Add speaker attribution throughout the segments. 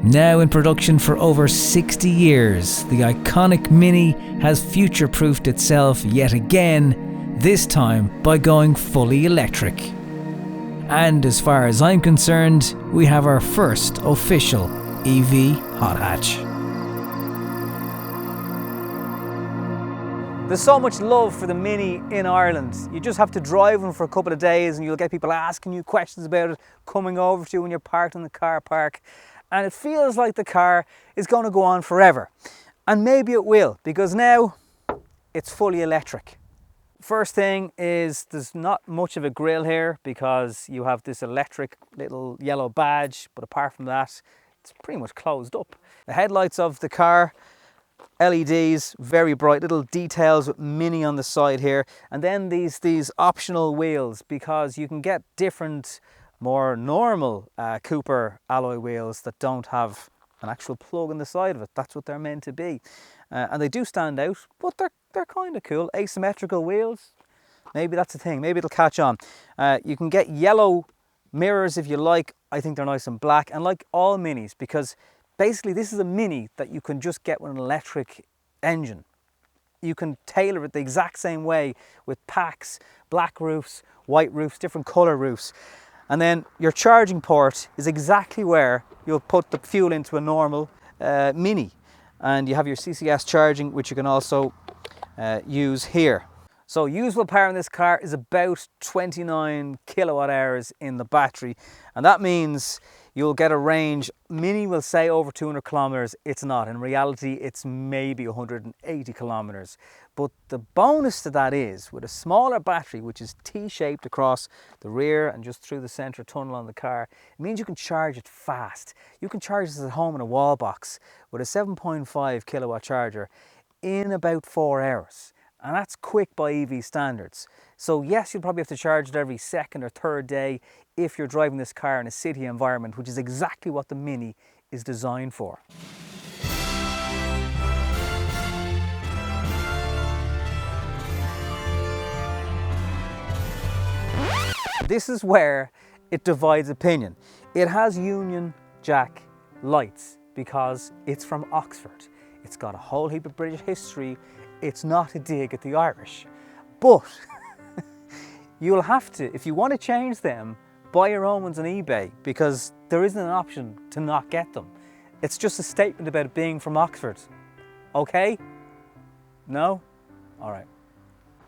Speaker 1: Now in production for over 60 years, the iconic Mini has future-proofed itself yet again, this time by going fully electric. And as far as I'm concerned, we have our first official EV hot hatch.
Speaker 2: There's so much love for the Mini in Ireland. You just have to drive them for a couple of days and you'll get people asking you questions about it, coming over to you when you're parked in the car park. And it feels like the car is going to go on forever. And maybe it will, because now it's fully electric. First thing is there's not much of a grille here because you have this electric little yellow badge, but apart from that, it's pretty much closed up. The headlights of the car, LEDs, very bright, little details with Mini on the side here. And then these optional wheels, because you can get different, more normal Cooper alloy wheels that don't have an actual plug on the side of it. That's what they're meant to be. And they do stand out, but they're kind of cool. Asymmetrical wheels, maybe that's the thing, maybe it'll catch on. You can get yellow mirrors if you like. I think they're nice and black, and like all Minis, because basically this is a Mini that you can just get with an electric engine. You can tailor it the exact same way with packs, black roofs, white roofs, different color roofs. And then your charging port is exactly where you'll put the fuel into a normal Mini. And you have your CCS charging, which you can also use here. So usable power in this car is about 29 kilowatt hours in the battery. And that means you'll get a range, Mini will say over 200 kilometers. It's not. In reality, it's maybe 180 kilometers. But the bonus to that is, with a smaller battery, which is T-shaped across the rear and just through the center tunnel on the car, it means you can charge it fast. You can charge this at home in a wall box with a 7.5 kilowatt charger in about 4 hours. And that's quick by EV standards. So yes, you'll probably have to charge it every second or third day if you're driving this car in a city environment, which is exactly what the Mini is designed for. This is where it divides opinion. It has Union Jack lights because it's from Oxford. It's got a whole heap of British history. It's not a dig at the Irish. But you'll have to, if you want to change them, buy your own ones on eBay, because there isn't an option to not get them. It's just a statement about it being from Oxford. Okay? No? All right.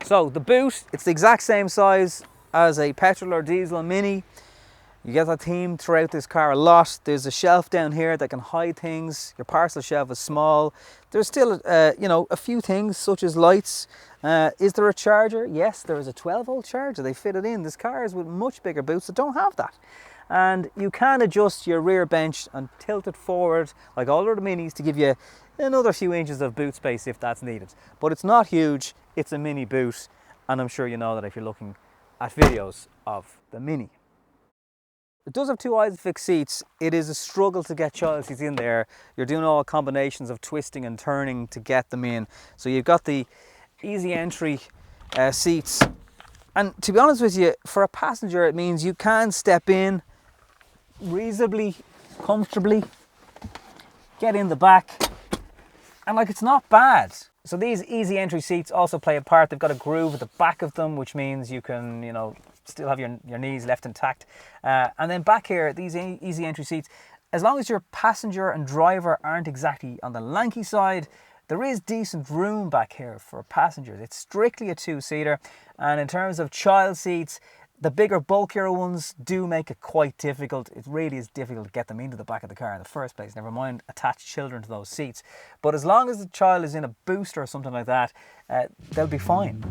Speaker 2: So the boot, it's the exact same size as a petrol or diesel Mini. You get that theme throughout this car a lot. There's a shelf down here that can hide things. Your parcel shelf is small. There's still, you know, a few things such as lights. Is there a charger? Yes, there is a 12-volt charger. They fit it in. This car is with much bigger boots that don't have that. And you can adjust your rear bench and tilt it forward like all other Minis to give you another few inches of boot space if that's needed. But it's not huge. It's a Mini boot. And I'm sure you know that if you're looking at videos of the Mini. It does have two Isofix seats. It is a struggle to get child seats in there. You're doing all combinations of twisting and turning to get them in. So you've got the easy entry seats. And to be honest with you, for a passenger, it means you can step in reasonably comfortably, get in the back, and like, it's not bad. So these easy entry seats also play a part. They've got a groove at the back of them, which means you can, you know, still have your knees left intact. And then back here, these easy entry seats, as long as your passenger and driver aren't exactly on the lanky side, there is decent room back here for passengers. It's strictly a two-seater. And in terms of child seats, the bigger, bulkier ones do make it quite difficult. It really is difficult to get them into the back of the car in the first place, never mind attach children to those seats. But as long as the child is in a booster or something like that, they'll be fine.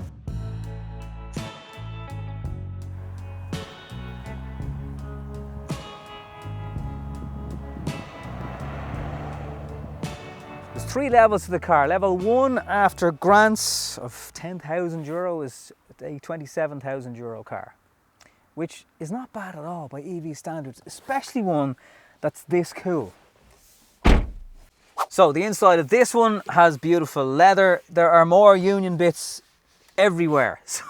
Speaker 2: There's 3 levels to the car. Level 1, after grants of €10,000, is a €27,000 car, which is not bad at all by EV standards, especially one that's this cool. So the inside of this one has beautiful leather. There are more Union bits everywhere, so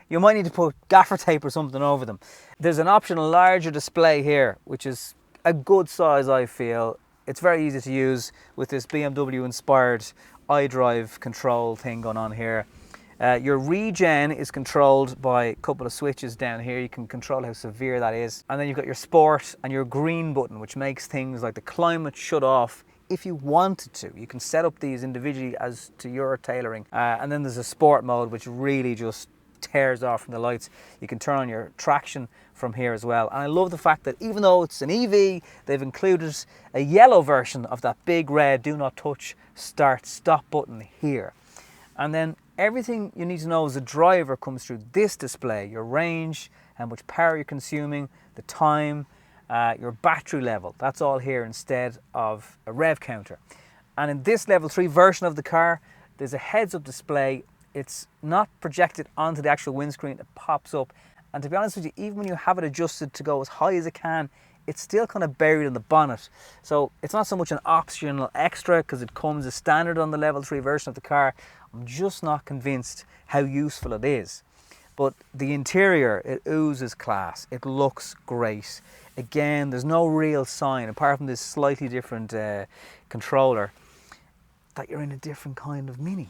Speaker 2: you might need to put gaffer tape or something over them. There's an optional larger display here, which is a good size, I feel. It's very easy to use with this BMW inspired Idrive Control thing going on here. Your regen is controlled by a couple of switches down here. You can control how severe that is. And then you've got your sport and your green button, which makes things like the climate shut off if you wanted to. You can set up these individually as to your tailoring. And then there's a sport mode, which really just tears off from the lights. You can turn on your traction from here as well. And I love the fact that even though it's an EV, they've included a yellow version of that big red do not touch start stop button here. And then everything you need to know as a driver comes through this display: your range, how much power you're consuming, the time, your battery level. That's all here instead of a rev counter. And in this level 3 version of the car, there's a heads-up display. It's not projected onto the actual windscreen, it pops up. And to be honest with you, even when you have it adjusted to go as high as it can, it's still kind of buried in the bonnet. So it's not so much an optional extra because it comes as standard on the level 3 version of the car. I'm just not convinced how useful it is. But the interior, it oozes class. It looks great. Again, there's no real sign, apart from this slightly different controller, that you're in a different kind of Mini.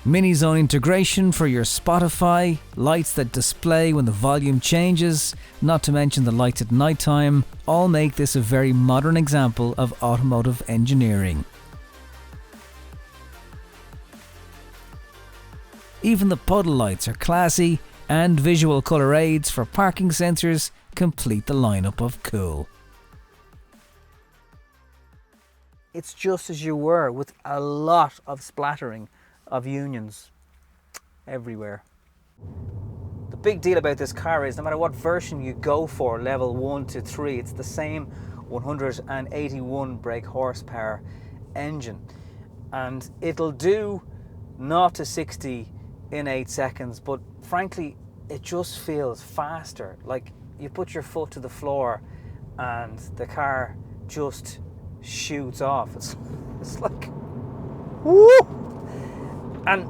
Speaker 1: Mini Zone integration for your Spotify, lights that display when the volume changes, not to mention the lights at night time, all make this a very modern example of automotive engineering. Even the puddle lights are classy, and visual colour aids for parking sensors complete the lineup of cool.
Speaker 2: It's just as you were, with a lot of splattering of unions everywhere. The big deal about this car is no matter what version you go for, level 1 to 3, it's the same 181 brake horsepower engine, and it'll do 0 to 60 in 8 seconds, but frankly it just feels faster. Like you put your foot to the floor and the car just shoots off. It's like woo! And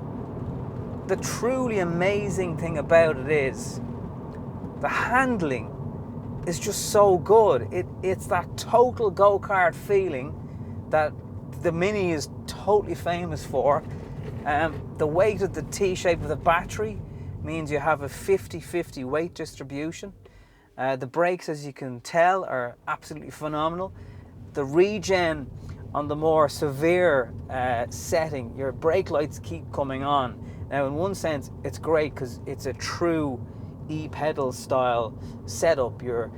Speaker 2: the truly amazing thing about it is the handling is just so good. It's that total go-kart feeling that the Mini is totally famous for. The weight of the T-shape of the battery means you have a 50-50 weight distribution. The brakes, as you can tell, are absolutely phenomenal. The regen on the more severe setting, your brake lights keep coming on. Now in one sense it's great because it's a true e-pedal style setup. You're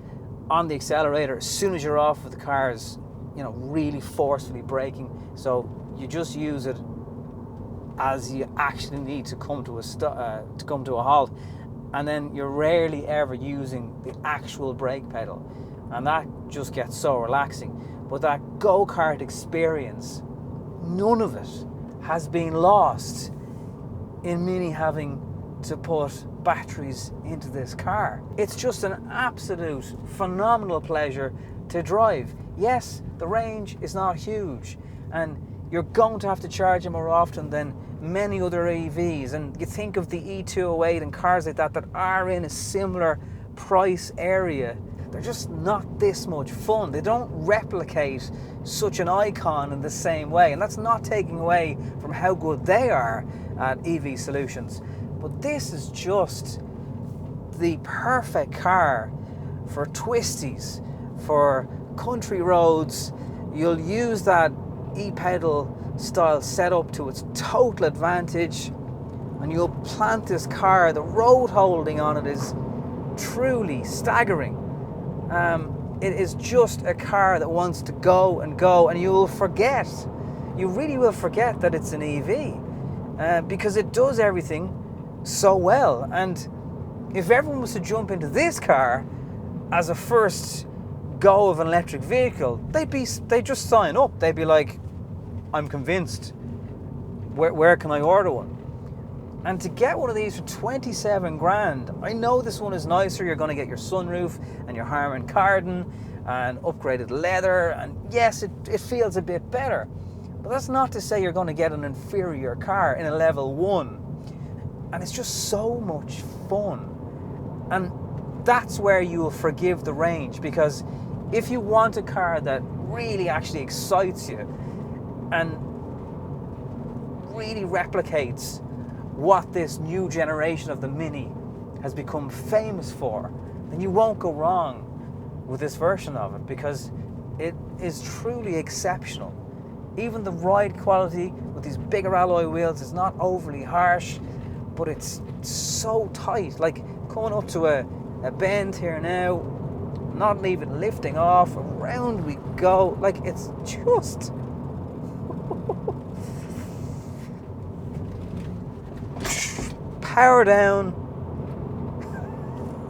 Speaker 2: on the accelerator as soon as you're off of the car's, you know, really forcefully braking, so you just use it as you actually need to come to a halt, and then you're rarely ever using the actual brake pedal, and that just gets so relaxing. But that go-kart experience, none of it has been lost in Mini having to put batteries into this car. It's just an absolute phenomenal pleasure to drive. Yes, the range is not huge, and you're going to have to charge it more often than many other EVs, and you think of the E208 and cars like that that are in a similar price area, they're just not this much fun. They don't replicate such an icon in the same way, and that's not taking away from how good they are at EV solutions. But this is just the perfect car for twisties, for country roads. You'll use that e-pedal style setup to its total advantage, and you'll plant this car. The road holding on it is truly staggering. It is just a car that wants to go and go, and you really will forget that it's an EV, because it does everything so well. And if everyone was to jump into this car as a first go of an electric vehicle, they'd just sign up. They'd be like, I'm convinced. Where can I order one? And to get one of these for 27 grand, I know this one is nicer. You're going to get your sunroof and your Harman Kardon and upgraded leather, and yes, it feels a bit better. But that's not to say you're going to get an inferior car in a level 1. And it's just so much fun. And that's where you will forgive the range, because if you want a car that really actually excites you and really replicates what this new generation of the Mini has become famous for, then you won't go wrong with this version of it, because it is truly exceptional. Even the ride quality with these bigger alloy wheels is not overly harsh, but it's so tight. Like coming up to a bend here now, not even lifting off, around we go. Like it's just power down.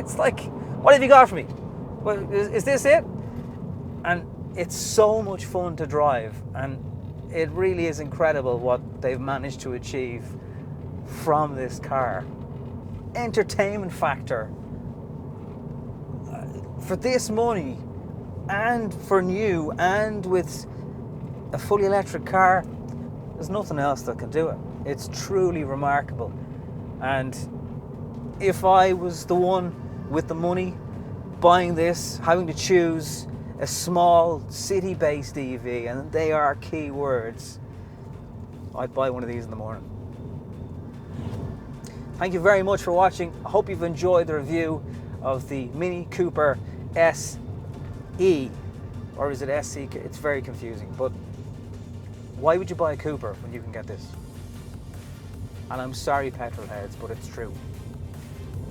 Speaker 2: It's like, what have you got for me? Well, is this it? And it's so much fun to drive, and it really is incredible what they've managed to achieve from this car. Entertainment factor for this money, and for new, and with a fully electric car, there's nothing else that can do it. It's truly remarkable. And if I was the one with the money buying this, having to choose a small city-based EV, and they are key words, I'd buy one of these in the morning. Thank you very much for watching. I hope you've enjoyed the review of the Mini Cooper SE, or is it SC? It's very confusing, but why would you buy a Cooper when you can get this? And I'm sorry, petrol heads, but it's true.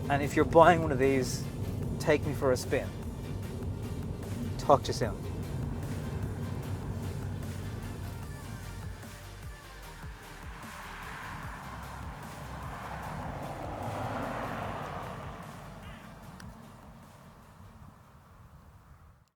Speaker 2: And if you're buying one of these, take me for a spin. Talk to you soon.